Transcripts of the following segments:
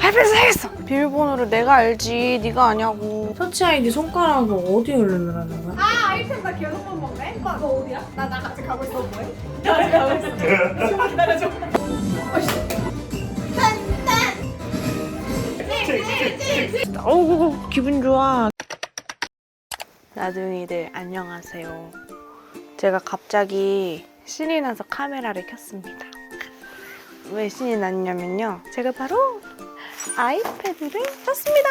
할배를 사야겠어. 비밀번호를 내가 알지 네가 아냐고. 터치 아이디 손가락을 어디에 올리느라는 거야? 아 아이템 나 계속 먹네? 오빠 너 어디야? 나 같이 가고 있어 뭐해? 나 가고 있어. 좀만 기다려줘. 어우 기분 좋아. 나둥이들 안녕하세요. 제가 갑자기 신이 나서 카메라를 켰습니다. 왜 신이 났냐면요, 제가 바로 아이패드를 샀습니다.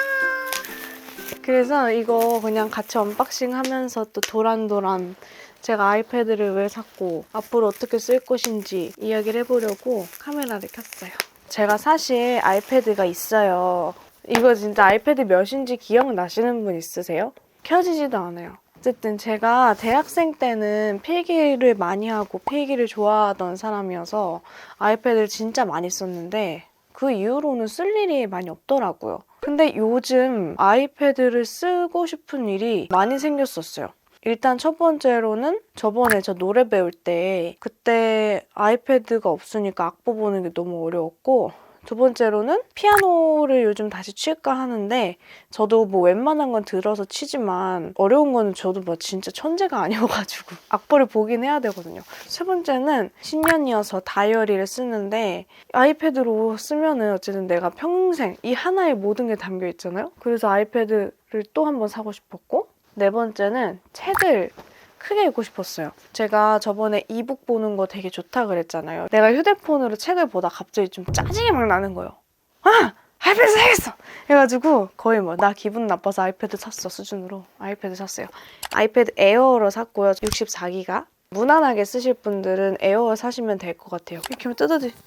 그래서 이거 그냥 같이 언박싱 하면서 또 도란도란 제가 아이패드를 왜 샀고 앞으로 어떻게 쓸 것인지 이야기를 해보려고 카메라를 켰어요. 제가 사실 아이패드가 있어요. 이거 진짜 아이패드 몇인지 기억나시는 분 있으세요? 켜지지도 않아요. 어쨌든 제가 대학생 때는 필기를 많이 하고 필기를 좋아하던 사람이어서 아이패드를 진짜 많이 썼는데 그 이후로는 쓸 일이 많이 없더라고요. 근데 요즘 아이패드를 쓰고 싶은 일이 많이 생겼었어요. 일단 첫 번째로는 저번에 저 노래 배울 때 그때 아이패드가 없으니까 악보 보는 게 너무 어려웠고, 두 번째로는 피아노를 요즘 다시 칠까 하는데 저도 뭐 웬만한 건 들어서 치지만 어려운 거는 저도 뭐 진짜 천재가 아니어가지고 악보를 보긴 해야 되거든요. 세 번째는 신년이어서 다이어리를 쓰는데 아이패드로 쓰면은 어쨌든 내가 평생 이 하나에 모든 게 담겨 있잖아요. 그래서 아이패드를 또 한 번 사고 싶었고, 네 번째는 책을 크게 읽고 싶었어요. 제가 저번에 이북 보는 거 되게 좋다 그랬잖아요. 내가 휴대폰으로 책을 보다 갑자기 좀 짜증이 막 나는 거예요. 아! 아이패드 사야겠어! 해가지고 거의 뭐 나 기분 나빠서 아이패드 샀어 수준으로 아이패드 샀어요. 아이패드 에어로 샀고요. 64기가. 무난하게 쓰실 분들은 에어 사시면 될 것 같아요. 이렇게 하면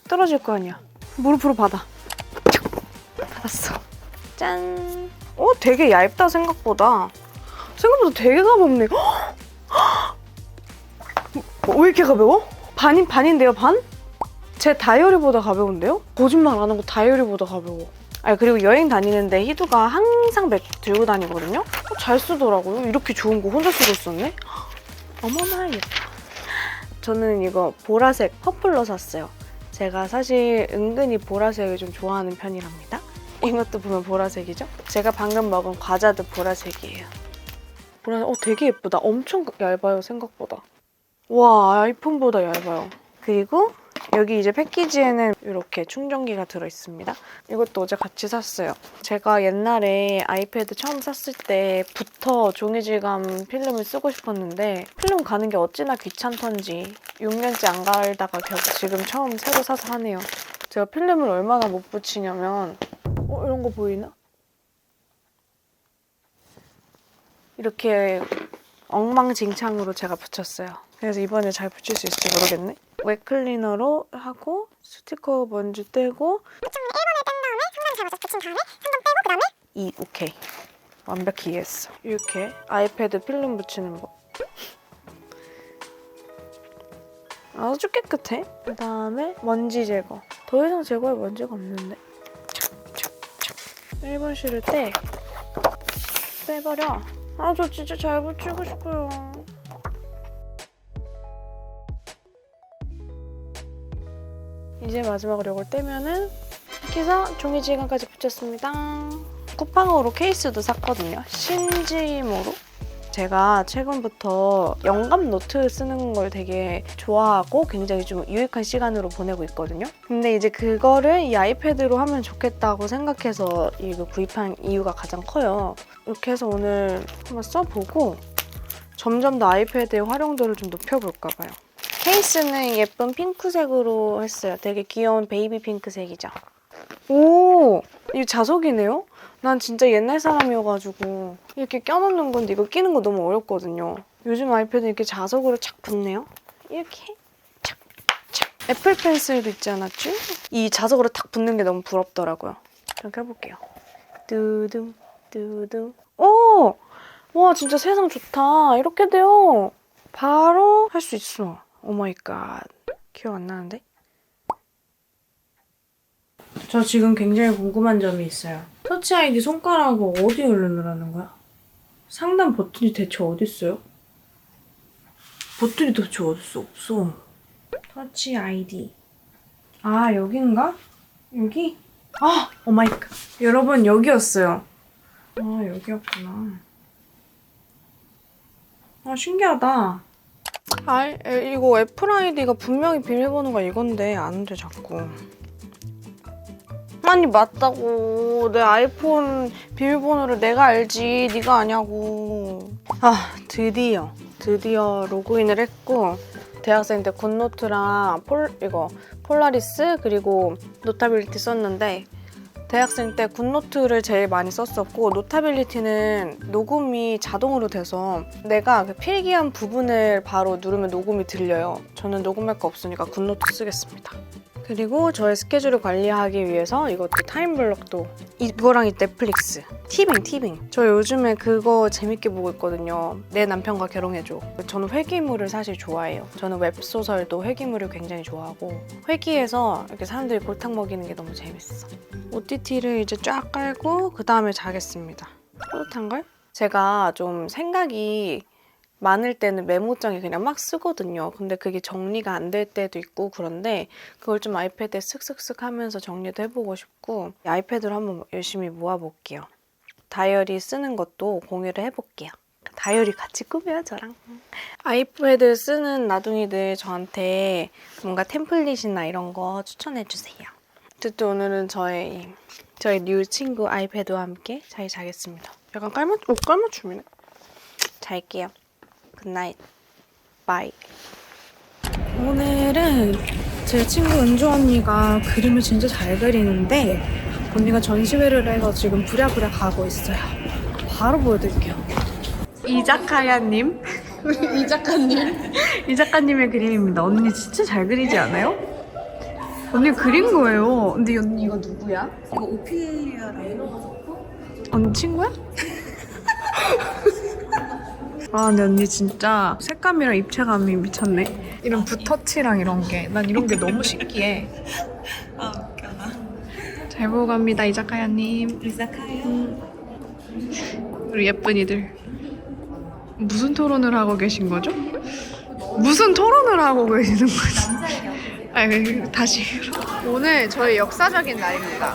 떨어질 거 아니야. 무릎으로 받아. 받았어. 짠! 되게 얇다 생각보다. 생각보다 되게 가볍네. 왜 이렇게 가벼워? 반인데요, 반? 제 다이어리보다 가벼운데요? 거짓말 안 하고 다이어리보다 가벼워. 그리고 여행 다니는데 희두가 항상 맥 들고 다니거든요? 잘 쓰더라고요. 이렇게 좋은 거 혼자 쓰고 있었네? 어머나 예뻐. 저는 이거 보라색 퍼플로 샀어요. 제가 사실 은근히 보라색을 좀 좋아하는 편이랍니다. 이것도 보면 보라색이죠? 제가 방금 먹은 과자도 보라색이에요. 되게 예쁘다. 엄청 얇아요, 생각보다. 와, 아이폰보다 얇아요. 그리고 여기 이제 패키지에는 이렇게 충전기가 들어있습니다. 이것도 어제 같이 샀어요. 제가 옛날에 아이패드 처음 샀을 때부터 종이질감 필름을 쓰고 싶었는데 필름 가는 게 어찌나 귀찮던지 6년째 안 갈다가 결국 지금 처음 새로 사서 하네요. 제가 필름을 얼마나 못 붙이냐면 이런 거 보이나? 이렇게 엉망진창으로 제가 붙였어요. 그래서 이번에 잘 붙일 수 있을지 모르겠네. 웹 클리너로 하고 스티커 먼저 떼고 1번을 뺀 다음에 한 번 잡아서 붙인 다음에 한 번 빼고 그 다음에 오케이. 완벽히 이해했어. 이렇게 아이패드 필름 붙이는 법. 아주 깨끗해. 그 다음에 먼지 제거. 더 이상 제거할 먼지가 없는데. 1번 실을 빼버려. 저 진짜 잘 붙이고 싶어요. 이제 마지막으로 이걸 떼면은 이렇게 해서 종이질감까지 붙였습니다. 쿠팡으로 케이스도 샀거든요. 신지모로. 제가 최근부터 영감 노트 쓰는 걸 되게 좋아하고 굉장히 좀 유익한 시간으로 보내고 있거든요. 근데 이제 그거를 이 아이패드로 하면 좋겠다고 생각해서 이거 구입한 이유가 가장 커요. 이렇게 해서 오늘 한번 써보고 점점 더 아이패드의 활용도를 좀 높여볼까 봐요. 케이스는 예쁜 핑크색으로 했어요. 되게 귀여운 베이비 핑크색이죠. 오! 이거 자석이네요? 난 진짜 옛날 사람이어가지고 이렇게 껴놓는 건데 이거 끼는 거 너무 어렵거든요. 요즘 아이패드 이렇게 자석으로 착 붙네요. 이렇게 착 착. 애플 펜슬도 있지 않았지? 이 자석으로 탁 붙는 게 너무 부럽더라고요. 이렇게 해볼게요. 뚜둥 뚜둥. 오! 와 진짜 세상 좋다. 이렇게 돼요. 바로 할 수 있어. 오마이갓. 기억 안 나는데? 저 지금 굉장히 궁금한 점이 있어요. 터치 아이디 손가락을 어디에 올리느라는 거야? 상단 버튼이 대체 어딨어요? 버튼이 대체 어딨어? 없어. 터치 아이디. 여긴가? 여기? 아, 오마이갓. 여러분, 여기였어요. 아, 여기였구나. 아, 신기하다. 아, 이거 애플 아이디가 분명히 비밀번호가 이건데 안 돼, 자꾸. 아니, 맞다고. 내 아이폰 비밀번호를 내가 알지. 네가 아냐고. 아, 드디어 로그인을 했고 대학생 때 굿노트랑 폴라리스 그리고 노타빌리티 썼는데 대학생 때 굿노트를 제일 많이 썼었고 노타빌리티는 녹음이 자동으로 돼서 내가 그 필기한 부분을 바로 누르면 녹음이 들려요. 저는 녹음할 거 없으니까 굿노트 쓰겠습니다. 그리고 저의 스케줄을 관리하기 위해서 이것도 타임블럭도 이거랑 이 넷플릭스 티빙 저 요즘에 그거 재밌게 보고 있거든요. 내 남편과 결혼해줘. 저는 회기물을 사실 좋아해요. 저는 웹소설도 회기물을 굉장히 좋아하고 회기에서 이렇게 사람들이 골탕 먹이는 게 너무 재밌어. OTT를 이제 쫙 깔고 그 다음에 자겠습니다. 뿌듯한걸? 제가 좀 생각이 많을 때는 메모장에 그냥 막 쓰거든요. 근데 그게 정리가 안 될 때도 있고 그런데 그걸 좀 아이패드에 슥슥슥 하면서 정리도 해보고 싶고 아이패드로 한번 열심히 모아볼게요. 다이어리 쓰는 것도 공유를 해볼게요. 다이어리 같이 꾸며요, 저랑. 아이패드 쓰는 나둥이들 저한테 뭔가 템플릿이나 이런 거 추천해주세요. 어쨌든 오늘은 저희 뉴 친구 아이패드와 함께 잘 자겠습니다. 약간 깔맞춤이네. 잘게요. 굿나잇. 바이. 오늘은 제 친구 은주 언니가 그림을 진짜 잘 그리는데 언니가 전시회를 해서 지금 부랴부랴 가고 있어요. 바로 보여드릴게요. 이자카야님. 이 작가님의 그림입니다. 언니 진짜 잘 그리지 않아요? 언니 그린 거예요. 근데 언니 이거 누구야? 이거 오피리아라고. 언니 친구야? 아, 근데 언니 진짜 색감이랑 입체감이 미쳤네. 이런 붓터치랑 이런 게. 난 이런 게 너무 신기해. 아 웃겨라. 잘 보고 갑니다, 이자카야님. 이사카야. 우리 예쁜이들. 무슨 토론을 하고 계신 거죠? 무슨 토론을 하고 계시는 거죠? 아, 다시. 오늘 저희 역사적인 날입니다.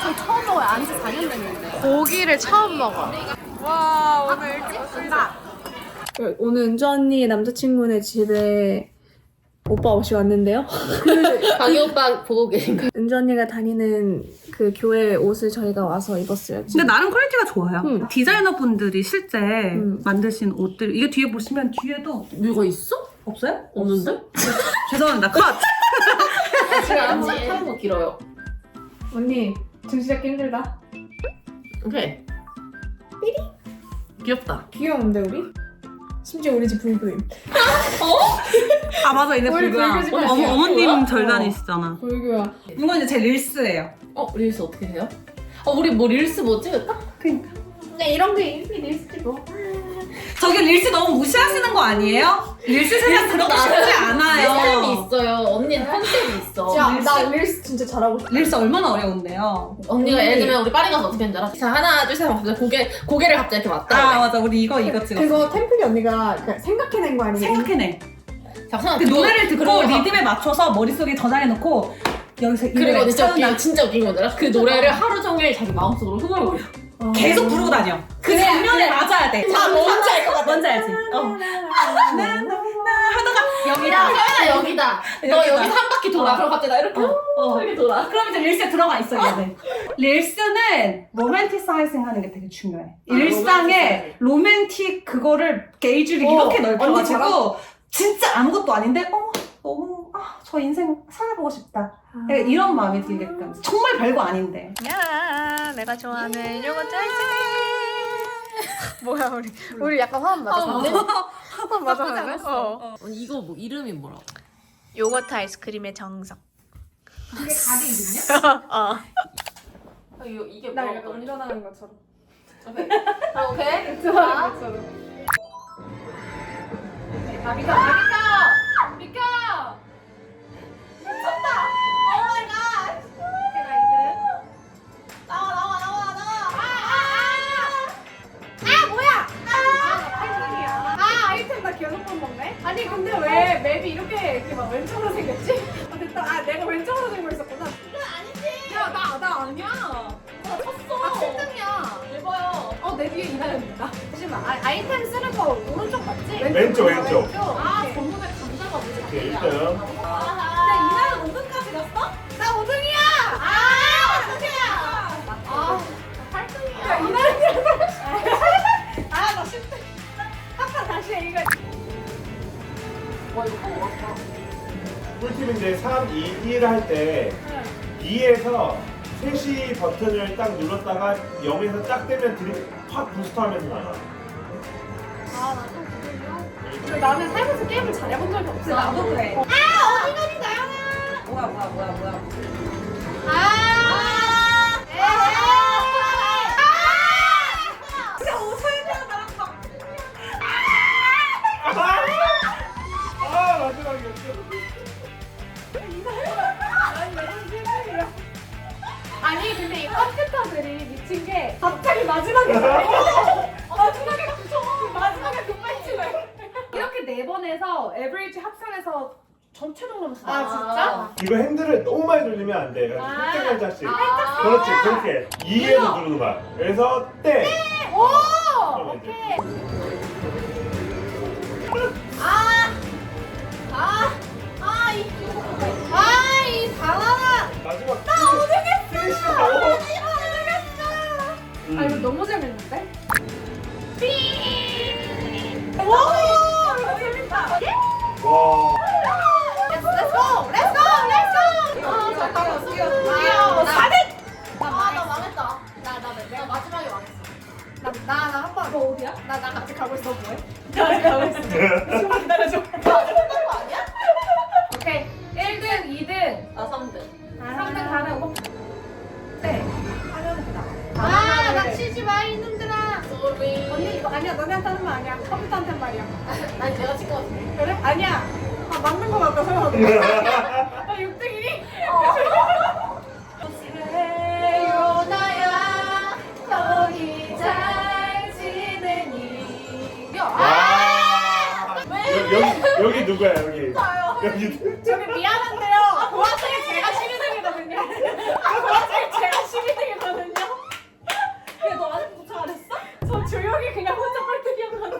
저 처음 먹어요. 안지 4년 됐는데. 고기를 처음 먹어. 와, 오늘 이렇게 좋습니다. 오늘 은주 언니 남자친구네 집에 오빠 없이 왔는데요. 강희 오빠 보고 계신 거. 은주 언니가 다니는 그 교회 옷을 저희가 와서 입었어요. 근데 나름 퀄리티가 좋아요. 응. 디자이너분들이 실제 응. 만드신 옷들 이게 뒤에 보시면 뒤에도 뭐가 있어? 없어요? 없는데? 죄송합니다. 컷! 지금 안지 하는 거 길어요. 언니 정신 잡기 힘들다. 오케이. 삐리? 귀엽다. 귀여운데 우리? 심지어 우리 집 불교임. 아 맞아 얘네 우리 불교야. 불교 집안이야. 어머님 뭐야? 절단이시잖아. 불교야. 이건 이제 제 릴스예요. 릴스 어떻게 해요? 우리 뭐 릴스 뭐 찍을까? 그러니까. 근데 이런 게 이미 릴스지 뭐. 저기 릴스 너무 무시하시는 거 아니에요? 릴스 세상 그렇게 쉽지 사람이 않아요. 있어요. 언니는 컨셉이 있어. 야, 나 릴스 진짜 잘하고 싶어. 릴스 얼마나 어려운데요? 언니가 예를 들면 우리 파리 가서 어떻게 했는지 알아? 자, 하나, 둘, 셋 하면 갑자기 고개를 갑자기 이렇게 맞다. 아 맞아 우리 이거 찍었어. 그거 템플이 언니가 생각해낸 거 아니에요? 생각해내. 자, 그냥 그 노래를 듣고 그리고 리듬에 맞춰서 머릿속에 저장해놓고 여기서 그리고 진짜 차은아 진짜 웃긴 건 알아? 그 노래를 하루 종일 자기 마음속으로 흥얼거려. 계속 부르고 다녀. 그 장면에 맞아야 돼. 뭔지 알 것 같아. 뭔지 알지? 하다가 여기다. 서연아 여기다. 너 여기다. 여기서 한 바퀴 돌아. 그럼 갑자기 나 이렇게 이렇게 돌아. 그럼 이제 릴스에 들어가 있어 얘네. 릴스는 로맨티사이징 하는 게 되게 중요해. 일상에 로맨틱 그거를 게이지를 이렇게 언니 넓혀가지고 진짜 아무것도 아닌데 너무 저 인생 살아보고 싶다. 이런 마음이 들게끔. 정말 별거 아닌데. 야, 내가 좋아하는 요거트 아이스크림. 뭐야 우리 약간 화음 맞았는데? 화음 맞았는데? 언니 이거 뭐 이름이 뭐라고? 요거트 아이스크림의 정석. 이게 가게 이름이야? 이게 나 뭐라고? 약간 운전하는 것처럼. 오케이. 운전하는 자. 것처럼. 아 비켜. 비켜. 미쳤다. 오 마이 갓. 나와. 아이템 나 계속 못 먹네? 아니 근데 왜 맵이 이렇게 막 왼쪽으로 생겼지? 됐다. 내가 왼쪽으로 생고 있었구나. 이건 아니지. 야 나 아니야. 잠깐만. 아이템 쓰는 거 오른쪽 맞지? 왼쪽. 아, 전문에 감자가 뭐지? 오케이, 1등. 야, 이나는 5등까지 갔어? 나 5등이야! 아, 5등이야! 아, 8등이야. 야, 이나는 아, 나 10등. 한판 다시 해, 이거. 와, 이거 왔다. 꿀팁인데 3, 2, 1 할 때 2에서 3시 버튼을 딱 눌렀다가 0에서 딱 되면 드립 확 부스터하면서 나가. 아, 나또 그거요? 나는 살면서 게임을 잘해본 적이 없어. 나도 그래. 아, 어디 가니, 나영아! 뭐야. 아! 진짜 오사연이랑 나랑 바꾸냐. 아, 마지막이었어. 아니 근데 이 컴퓨터들이 미친 게 갑자기 마지막에 마지막에 금방 치네. 이렇게 4번에서 에버리지 합산해서 전체 정도는 아 진짜? 이거 핸들을 너무 많이 돌리면 안 돼. 아. 살짝씩. 아. 그렇지, 그렇게. 2에서 누르는 거야. 그래서 때. 오! 오케이. 이 바나나. 마지막. 나 오르겠어. 오. 아 이거 너무 재밌는데? 삥! 와 이거 재밌다. 와. Let's go! Let's go! Let's go! 아 잠깐만 뛰어. 나 4등! 나 망했다. 내가 마지막에 망했어. 나 한 번. 너 어디야? 나 같이 가고 있어. 뭐해? 나 같이 가고 있어. 좀만 기다려줘. 끝난 거 아니야? 오케이. 1등, 2등. 나 3등. 3등 가는 거. 네. 하려는 게 나아. 아, 나 치지 마, 이놈들아. 언니, 이거 아니야. 너네한테 하는 말 아니야. 컴퓨터한테 말이야. 아니, 내가 찍고 왔어. 그래? 아니야. 아, 맞는 거 같다, 설마. 나 6등이니? 나야, 거기 잘 지내니. 와. 여기 누구야, 여기? 여기. 저기 미안한데요. 그 와중에 제가 12등이거든요. 그 와중에 제가 12등이거든요. 근데 너 아직 도착 안 했어? 저 조용히 그냥 혼자 꼴등이었거든.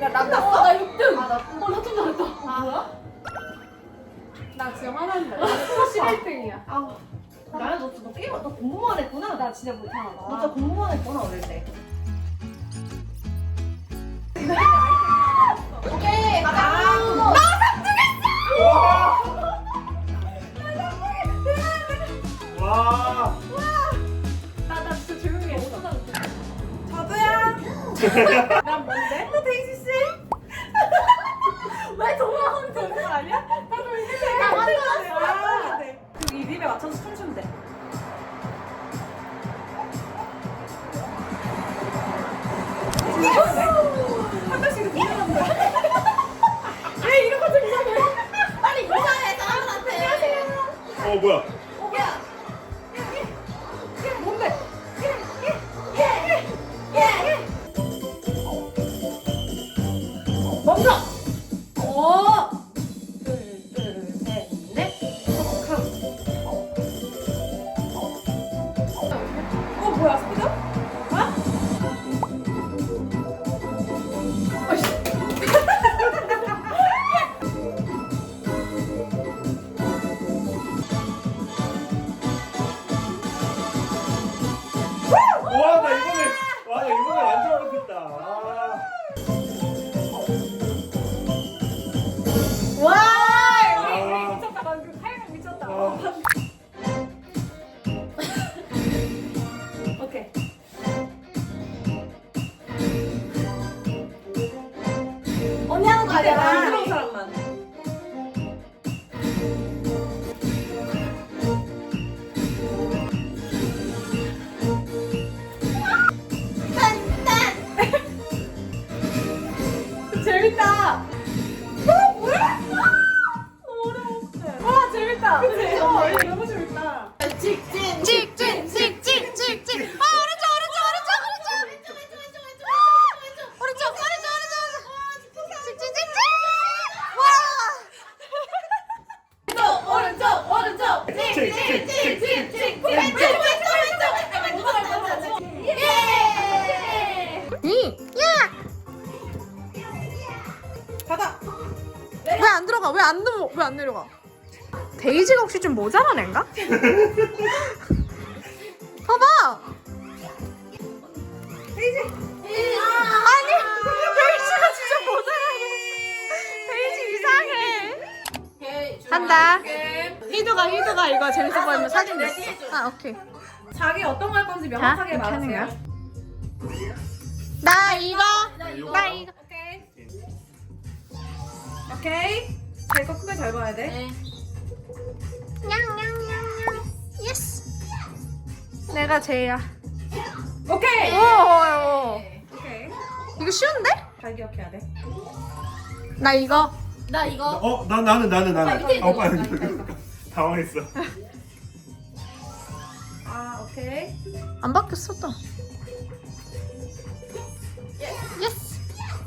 야, 나 6등. 나 좀 잘했다. 뭐야? 나 지금 하나인데. 나 11등이야. 나야 너 게임 너 공부만 했구나. 나 진짜 못하나 너 봐. 진짜 공부만 했구나 어릴 때. 오케이, 가자. 와. 와. 나 진짜 조용히 했어. 저도야. 난 뭔데? 데이지 씨. 왜 정말 되는 거 아니야? 나도 이제 나 맞춰야 돼. 그럼 이 립에 맞춰서 춤추면 돼. 한 명씩 이상한 거야. 왜 이런 거좀 이상해? 빨리 이상해 사람한테. 뭐야? 야, 뭔데? 멈춰. 둘, 셋, 넷. 뭐야 스피드? 나 이번에 완전 못했다. 와, 아. 미쳤다. 방금 타이밍 미쳤다. 오케이. 언니 하는 거 아니야? 부끄러운 사람만. 왜 안 내려가? 데이지가 혹시 좀 모자란 앤가? 봐봐! 데이지! 아니! 데이지가 진짜 모자라네! 데이지 이상해! 한다. 희두가 이거 재밌어 보이면 사진 냈어. 아, 오케이. 자기 어떤 거 할 건지 명확하게 이렇게 하는 말하세요. 나 이거! 나 이거! 오케이. 자기 거 크게 잘 봐야 돼. 냥냥냥냥. 예스! 내가 쟤야. 오케이. 오! 오케이. 이거 쉬운데? 잘 기억해야 돼. 나 이거. 나 이거. 나는. 밑에 오빠 있는 거. 당황했어. 아, 오케이. 안 바뀌었어, 또. 예스!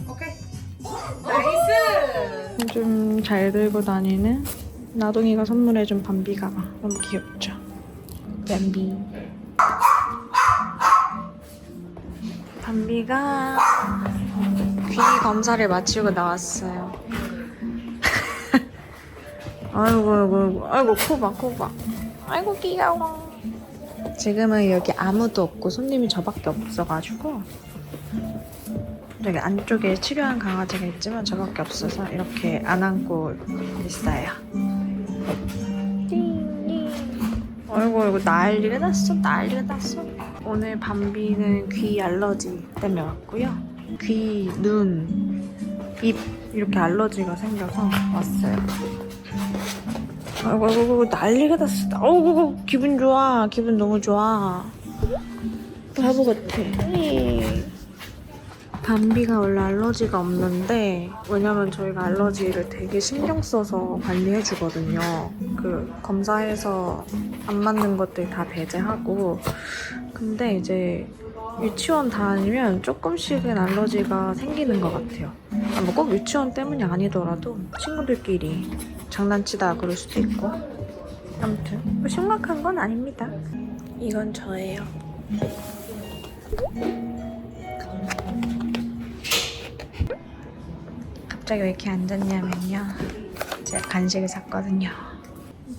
오케이. 나이스. 좀 잘 들고 다니는 나동이가 선물해준 밤비 가방. 너무 귀엽죠? 밤비. 밤비가 귀 검사를 마치고 나왔어요. 아이고 코 봐. 아이고 귀여워. 지금은 여기 아무도 없고 손님이 저밖에 없어가지고 저기 안쪽에 치료한 강아지가 있지만 저밖에 없어서 이렇게 안 안고 있어요. 아이고 난리가 났어. 오늘 밤비는 귀 알러지 때문에 왔고요. 귀, 눈, 입 이렇게 알러지가 생겨서 왔어요. 아이고 난리가 났어. 아이고 기분 좋아. 기분 너무 좋아. 바보 같아. 밤비가 원래 알러지가 없는데 왜냐면 저희가 알러지를 되게 신경 써서 관리해 주거든요. 그 검사해서 안 맞는 것들 다 배제하고. 근데 이제 유치원 다니면 조금씩은 알러지가 생기는 것 같아요. 뭐 꼭 유치원 때문이 아니더라도 친구들끼리 장난치다 그럴 수도 있고. 아무튼 뭐 심각한 건 아닙니다. 이건 저예요. 갑자기 왜 이렇게 앉았냐면요. 제가 간식을 샀거든요.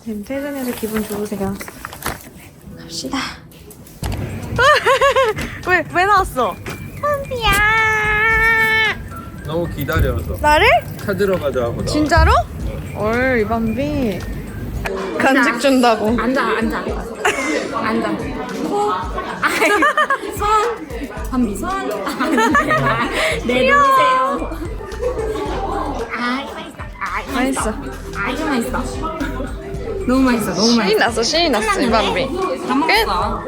지금 퇴근해서 기분 좋으세요? 갑시다. 왜 나왔어? 밤비야. 너무 기다려서 나를? 찾으러 가자고 나. 진짜로? 이 밤비. 간식 준다고. 앉아. 손. 밤비 손. 내 눈이세요. 맛있어. 아주 맛있어. 너무 맛있어. 신이 났어 이 밤비. 다 먹었어.